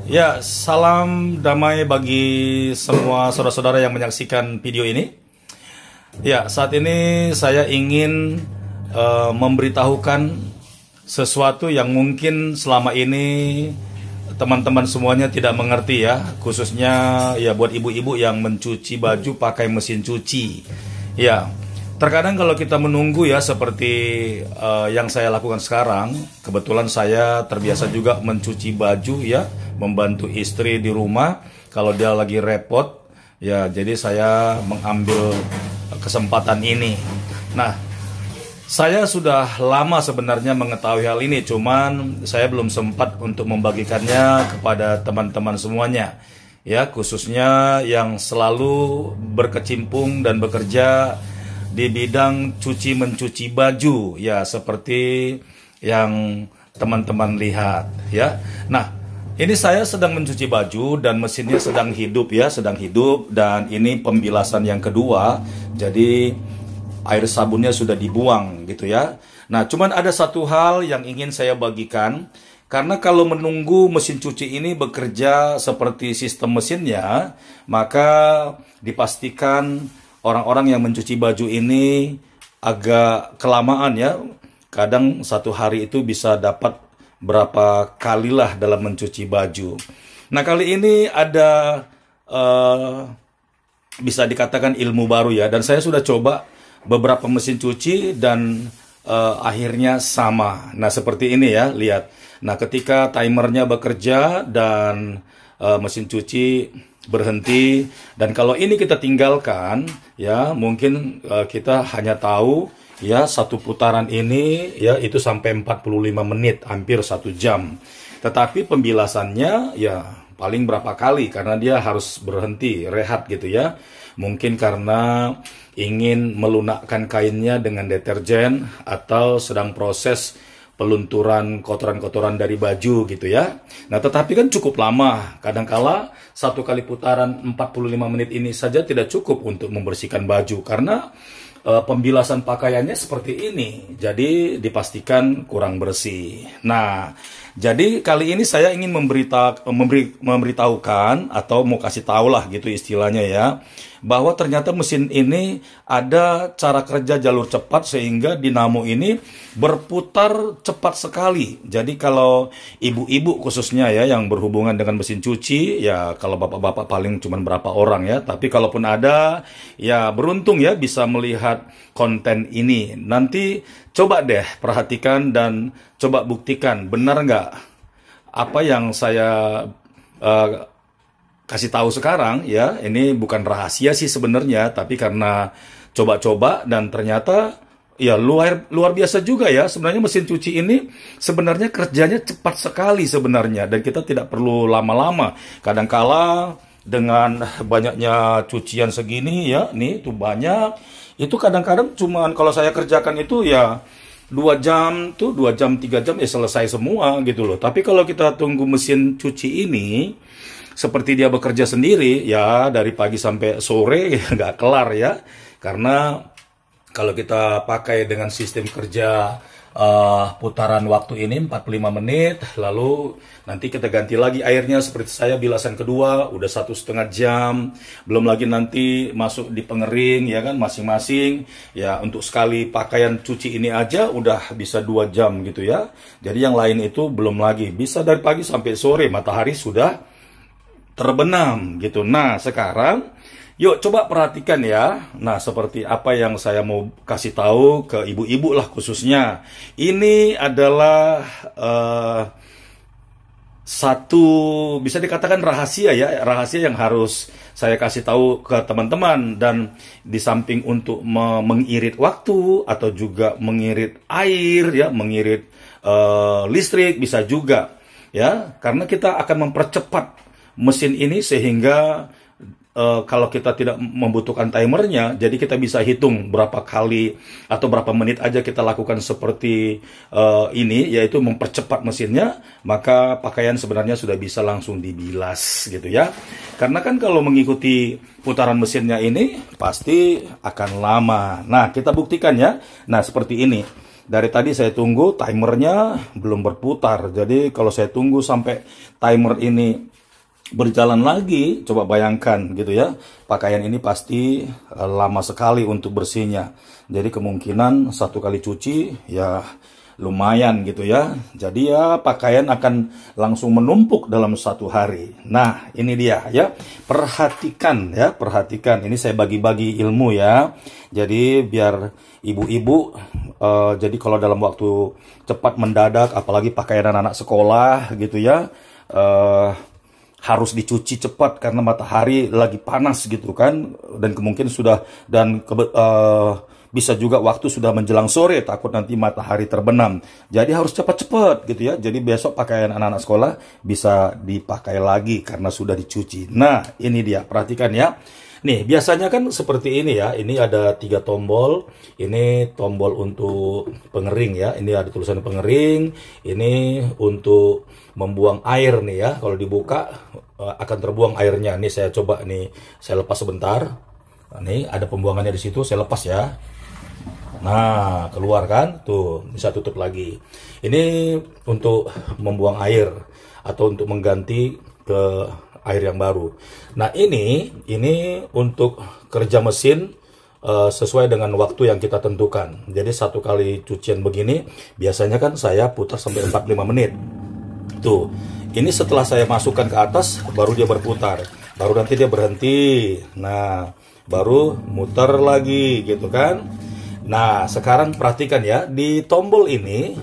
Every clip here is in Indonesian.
Ya, salam damai bagi semua saudara-saudara yang menyaksikan video ini. Ya, saat ini saya ingin memberitahukan sesuatu yang mungkin selama ini teman-teman semuanya tidak mengerti ya, khususnya ya buat ibu-ibu yang mencuci baju pakai mesin cuci. Ya, terkadang kalau kita menunggu ya seperti yang saya lakukan sekarang, kebetulan saya terbiasa juga mencuci baju ya, membantu istri di rumah kalau dia lagi repot ya, jadi saya mengambil kesempatan ini. Nah, saya sudah lama sebenarnya mengetahui hal ini, cuman saya belum sempat untuk membagikannya kepada teman-teman semuanya ya, khususnya yang selalu berkecimpung dan bekerja di bidang cuci mencuci baju ya, seperti yang teman-teman lihat ya. Nah, ini saya sedang mencuci baju dan mesinnya sedang hidup ya, sedang hidup, dan ini pembilasan yang kedua. Jadi air sabunnya sudah dibuang gitu ya. Nah, cuman ada satu hal yang ingin saya bagikan, karena kalau menunggu mesin cuci ini bekerja seperti sistem mesinnya, maka dipastikan orang-orang yang mencuci baju ini agak kelamaan ya. Kadang satu hari itu bisa dapat berapa kalilah dalam mencuci baju. Nah, kali ini ada bisa dikatakan ilmu baru ya, dan saya sudah coba beberapa mesin cuci dan akhirnya sama. Nah, seperti ini ya, lihat. Nah, ketika timernya bekerja dan mesin cuci berhenti, dan kalau ini kita tinggalkan ya, mungkin kita hanya tahu ya satu putaran ini ya itu sampai 45 menit, hampir 1 jam. Tetapi pembilasannya ya paling berapa kali, karena dia harus berhenti, rehat gitu ya. Mungkin karena ingin melunakkan kainnya dengan deterjen atau sedang proses pelunturan kotoran-kotoran dari baju gitu ya. Nah, tetapi kan cukup lama. Kadangkala satu kali putaran 45 menit ini saja tidak cukup untuk membersihkan baju, karena pembilasan pakaiannya seperti ini, jadi dipastikan kurang bersih. Nah, jadi kali ini saya ingin memberitahukan atau mau kasih tahu lah gitu istilahnya ya, bahwa ternyata mesin ini ada cara kerja jalur cepat sehingga dinamo ini berputar cepat sekali. Jadi kalau ibu-ibu khususnya ya yang berhubungan dengan mesin cuci ya, kalau bapak-bapak paling cuma berapa orang ya, tapi kalaupun ada ya beruntung ya bisa melihat konten ini. Nanti coba deh perhatikan dan coba buktikan benar nggak apa yang saya kasih tahu sekarang ya. Ini bukan rahasia sih sebenarnya, tapi karena coba-coba dan ternyata ya luar biasa juga ya. Sebenarnya mesin cuci ini sebenarnya kerjanya cepat sekali sebenarnya, dan kita tidak perlu lama-lama. Kadangkala dengan banyaknya cucian segini ya, nih tuh banyak, itu kadang-kadang cuman kalau saya kerjakan itu ya 2 jam tuh, 2 jam 3 jam ya selesai semua gitu loh. Tapi kalau kita tunggu mesin cuci ini seperti dia bekerja sendiri ya, dari pagi sampai sore ya nggak kelar ya. Karena kalau kita pakai dengan sistem kerja putaran waktu ini 45 menit, lalu nanti kita ganti lagi airnya seperti saya bilasan kedua udah 1,5 jam, belum lagi nanti masuk di pengering ya kan masing-masing ya. Untuk sekali pakaian cuci ini aja udah bisa 2 jam gitu ya. Jadi yang lain itu belum lagi, bisa dari pagi sampai sore, matahari sudah terbenam gitu. Nah, sekarang yuk coba perhatikan ya. Nah, seperti apa yang saya mau kasih tahu ke ibu-ibu lah khususnya. Ini adalah satu bisa dikatakan rahasia ya, rahasia yang harus saya kasih tahu ke teman-teman. Dan di samping untuk mengirit waktu atau juga mengirit air ya, mengirit listrik bisa juga ya, karena kita akan mempercepat mesin ini sehingga kalau kita tidak membutuhkan timernya, jadi kita bisa hitung berapa kali atau berapa menit aja kita lakukan seperti ini, yaitu mempercepat mesinnya, maka pakaian sebenarnya sudah bisa langsung dibilas gitu ya. Karena kan kalau mengikuti putaran mesinnya ini pasti akan lama. Nah, kita buktikan ya. Nah, seperti ini. Dari tadi saya tunggu timernya belum berputar. Jadi kalau saya tunggu sampai timer ini berjalan lagi. Coba bayangkan gitu ya, pakaian ini pasti lama sekali untuk bersihnya. Jadi kemungkinan satu kali cuci ya lumayan gitu ya. Jadi ya pakaian akan langsung menumpuk dalam satu hari. Nah ini dia ya, perhatikan ya, perhatikan. Ini saya bagi-bagi ilmu ya. Jadi biar ibu-ibu, jadi kalau dalam waktu cepat mendadak, apalagi pakaian anak-anak sekolah gitu ya, harus dicuci cepat karena matahari lagi panas gitu kan, dan kemungkinan sudah, dan bisa juga waktu sudah menjelang sore, takut nanti matahari terbenam. Jadi harus cepat-cepat gitu ya. Jadi besok pakaian anak-anak sekolah bisa dipakai lagi karena sudah dicuci. Nah ini dia, perhatikan ya. Nih biasanya kan seperti ini ya. Ini ada 3 tombol. Ini tombol untuk pengering ya. Ini ada tulisan pengering. Ini untuk membuang air nih ya. Kalau dibuka akan terbuang airnya. Nih saya coba nih, saya lepas sebentar. Nah, nih ada pembuangannya di situ. Saya lepas ya. Nah, keluar kan? Tuh, bisa tutup lagi. Ini untuk membuang air atau untuk mengganti ke air yang baru. Nah, ini untuk kerja mesin sesuai dengan waktu yang kita tentukan. Jadi satu kali cucian begini, biasanya kan saya putar sampai 45 menit. Tuh, ini setelah saya masukkan ke atas, baru dia berputar. Baru nanti dia berhenti. Nah, baru muter lagi gitu kan. Nah, sekarang perhatikan ya, di tombol ini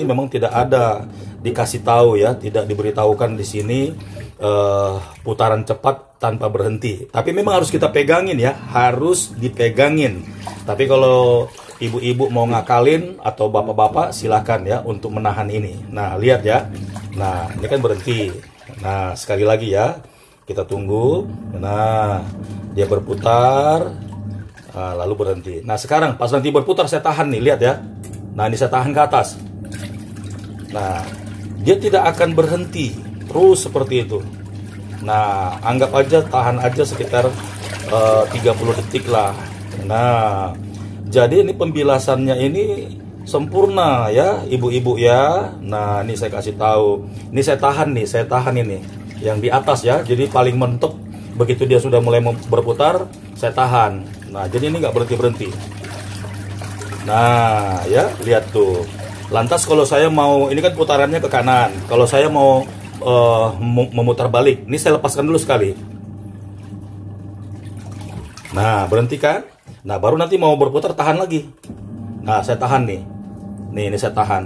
memang tidak ada dikasih tahu ya, tidak diberitahukan di sini putaran cepat tanpa berhenti. Tapi memang harus kita pegangin ya, harus dipegangin. Tapi kalau ibu-ibu mau ngakalin atau bapak-bapak silakan ya untuk menahan ini. Nah, lihat ya. Nah, ini kan berhenti. Nah, sekali lagi ya, kita tunggu. Nah, dia berputar. Nah, lalu berhenti. Nah sekarang pas nanti berputar saya tahan nih, lihat ya. Nah ini saya tahan ke atas. Nah dia tidak akan berhenti, terus seperti itu. Nah anggap aja tahan aja sekitar 30 detik lah. Nah jadi ini pembilasannya ini sempurna ya ibu-ibu ya. Nah ini saya kasih tahu. Ini saya tahan ini yang di atas ya. Jadi paling mentok begitu dia sudah mulai berputar, saya tahan. Nah, jadi ini nggak berhenti-berhenti. Nah, ya, lihat tuh. Lantas kalau saya mau, ini kan putarannya ke kanan. Kalau saya mau memutar balik, ini saya lepaskan dulu sekali. Nah, berhenti kan? Nah, baru nanti mau berputar, tahan lagi. Nah, saya tahan nih. Nih, ini saya tahan.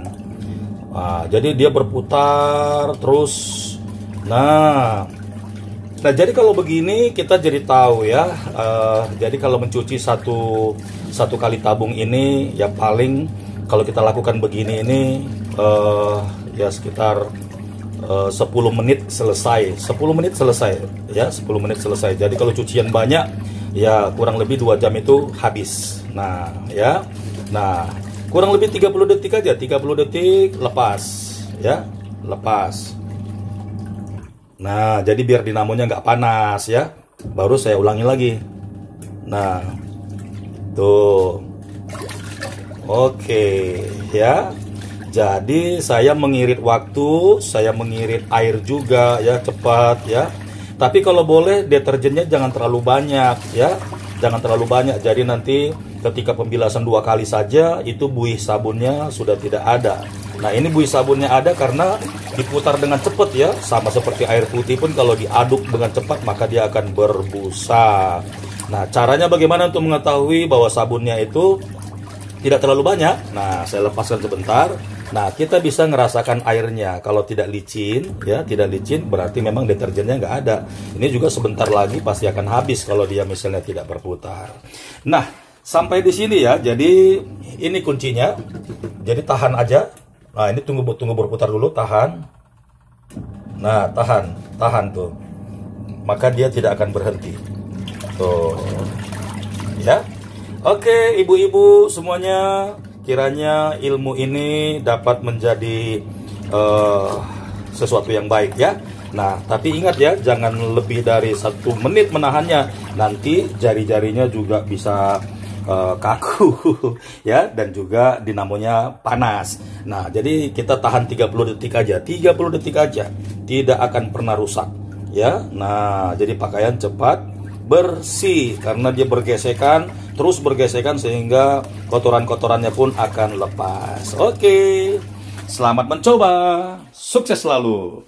Nah, jadi dia berputar terus. Nah, jadi kalau begini kita jadi tahu ya. Jadi kalau mencuci satu kali tabung ini ya paling kalau kita lakukan begini ini ya sekitar 10 menit selesai. 10 menit selesai ya, 10 menit selesai. Jadi kalau cucian banyak ya kurang lebih 2 jam itu habis. Nah, ya. Nah, kurang lebih 30 detik aja, 30 detik lepas ya, lepas. Nah, jadi biar dinamonya nggak panas ya, baru saya ulangi lagi. Nah, tuh, oke ya. Jadi saya mengirit waktu, saya mengirit air juga ya, cepat ya. Tapi kalau boleh deterjennya jangan terlalu banyak ya, jangan terlalu banyak. Jadi nanti ketika pembilasan 2 kali saja itu buih sabunnya sudah tidak ada. Nah ini buih sabunnya ada karena diputar dengan cepat ya, sama seperti air putih pun kalau diaduk dengan cepat maka dia akan berbusa. Nah caranya bagaimana untuk mengetahui bahwa sabunnya itu tidak terlalu banyak? Nah saya lepaskan sebentar. Nah kita bisa ngerasakan airnya. Kalau tidak licin ya, tidak licin berarti memang deterjennya nggak ada. Ini juga sebentar lagi pasti akan habis kalau dia misalnya tidak berputar. Nah sampai di sini ya, jadi ini kuncinya. Jadi tahan aja. Nah ini tunggu berputar dulu, tahan. Nah tahan tuh, maka dia tidak akan berhenti. Tuh, ya. Oke ibu-ibu semuanya, kiranya ilmu ini dapat menjadi sesuatu yang baik ya. Nah tapi ingat ya, jangan lebih dari 1 menit menahannya. Nanti jari-jarinya juga bisa kaku ya, dan juga dinamonya panas. Nah jadi kita tahan 30 detik aja, 30 detik aja, tidak akan pernah rusak Ya, nah jadi pakaian cepat bersih karena dia bergesekan, terus bergesekan sehingga kotoran-kotorannya pun akan lepas. Oke, selamat mencoba, sukses selalu.